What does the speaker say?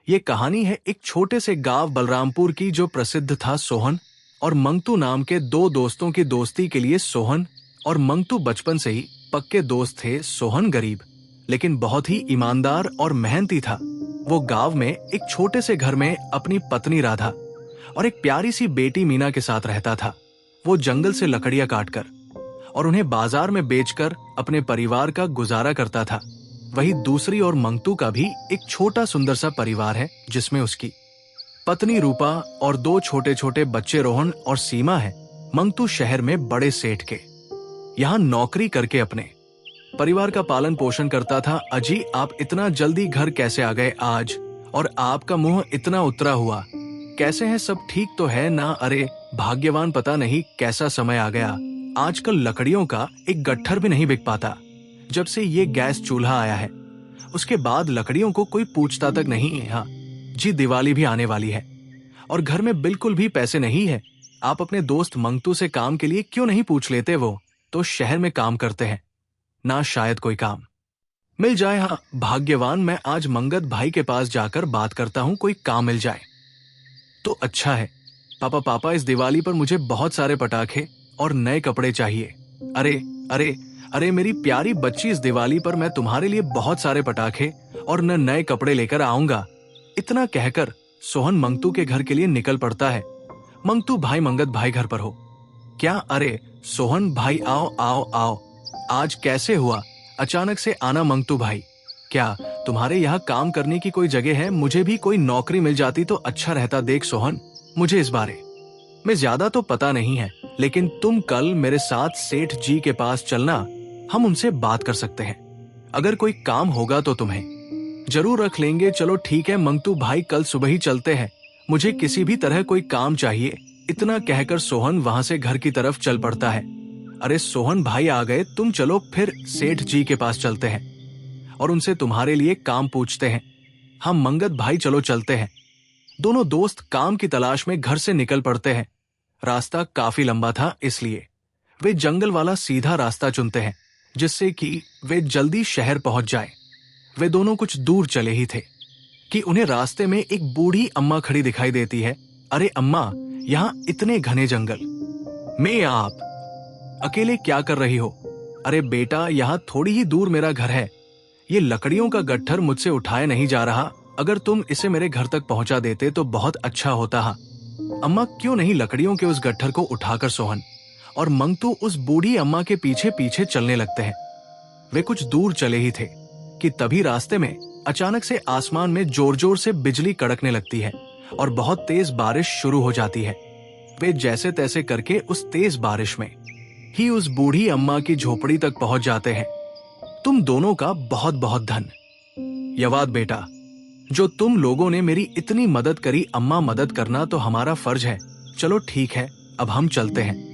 ये कहानी है एक छोटे से गांव बलरामपुर की जो प्रसिद्ध था सोहन और मंगतू नाम के दो दोस्तों की दोस्ती के लिए। सोहन और मंगतू बचपन से ही पक्के दोस्त थे। सोहन गरीब लेकिन बहुत ही ईमानदार और मेहनती था। वो गांव में एक छोटे से घर में अपनी पत्नी राधा और एक प्यारी सी बेटी मीना के साथ रहता था। वो जंगल से लकड़ियां काटकर और उन्हें बाजार में बेचकर अपने परिवार का गुजारा करता था। वही दूसरी ओर मंगतू का भी एक छोटा सुंदर सा परिवार है, जिसमें उसकी पत्नी रूपा और दो छोटे छोटे बच्चे रोहन और सीमा है। मंगतू शहर में बड़े सेठ के यहाँ नौकरी करके अपने परिवार का पालन पोषण करता था। अजी, आप इतना जल्दी घर कैसे आ गए आज? और आपका मुंह इतना उतरा हुआ, कैसे हैं? सब ठीक तो है ना? अरे भाग्यवान, पता नहीं कैसा समय आ गया। आजकल लकड़ियों का एक गट्ठर भी नहीं बिक पाता। जब से ये गैस चूल्हा आया है उसके बाद लकड़ियों को कोई पूछता तक नहीं है। हाँ जी, दिवाली भी आने वाली है और घर में बिल्कुल भी पैसे नहीं है। आप अपने दोस्त मंगतू से काम के लिए क्यों नहीं पूछ लेते? वो तो शहर में काम करते हैं ना, शायद कोई काम मिल जाए। हाँ भाग्यवान, मैं आज मंगत भाई के पास जाकर बात करता हूँ, कोई काम मिल जाए तो अच्छा है। पापा, इस दिवाली पर मुझे बहुत सारे पटाखे और नए कपड़े चाहिए। अरे अरे अरे मेरी प्यारी बच्ची, इस दिवाली पर मैं तुम्हारे लिए बहुत सारे पटाखे और नए कपड़े लेकर आऊंगा। इतना कहकर सोहन मंगतू के घर के लिए निकल पड़ता है। मंगतू भाई, मंगत भाई घर पर हो क्या? अरे सोहन भाई, आओ आओ आओ, आज कैसे हुआ अचानक से आना? मंगतू भाई, क्या तुम्हारे यहाँ काम करने की कोई जगह है? मुझे भी कोई नौकरी मिल जाती तो अच्छा रहता। देख सोहन, मुझे इस बारे में ज्यादा तो पता नहीं है, लेकिन तुम कल मेरे साथ सेठ जी के पास चलना, हम उनसे बात कर सकते हैं। अगर कोई काम होगा तो तुम्हें जरूर रख लेंगे। चलो ठीक है मंगतू भाई, कल सुबह ही चलते हैं, मुझे किसी भी तरह कोई काम चाहिए। इतना कहकर सोहन वहां से घर की तरफ चल पड़ता है। अरे सोहन भाई आ गए, तुम चलो फिर सेठ जी के पास चलते हैं और उनसे तुम्हारे लिए काम पूछते हैं। हम मंगत भाई, चलो चलते हैं। दोनों दोस्त काम की तलाश में घर से निकल पड़ते हैं। रास्ता काफी लंबा था, इसलिए वे जंगल वाला सीधा रास्ता चुनते हैं, जिससे कि वे जल्दी शहर पहुंच जाए। वे दोनों कुछ दूर चले ही थे कि उन्हें रास्ते में एक बूढ़ी अम्मा खड़ी दिखाई देती है। अरे अम्मा, यहाँ इतने घने जंगल में आप अकेले क्या कर रही हो? अरे बेटा, यहाँ थोड़ी ही दूर मेरा घर है। ये लकड़ियों का गट्ठर मुझसे उठाया नहीं जा रहा। अगर तुम इसे मेरे घर तक पहुंचा देते तो बहुत अच्छा होता। अम्मा, क्यों नहीं? लकड़ियों के उस गट्ठर को उठाकर सोहन और मंगतू उस बूढ़ी अम्मा के पीछे पीछे चलने लगते हैं। वे कुछ दूर चले ही थे कि तभी रास्ते में अचानक से आसमान में जोर जोर से बिजली कड़कने लगती है और बहुत तेज बारिश शुरू हो जाती है। वे जैसे तैसे करके उस तेज बारिश में ही उस बूढ़ी अम्मा की झोपड़ी तक पहुंच जाते हैं। तुम दोनों का बहुत बहुत धन्यवाद बेटा, जो तुम लोगों ने मेरी इतनी मदद करी। अम्मा, मदद करना तो हमारा फर्ज है। चलो ठीक है, अब हम चलते हैं।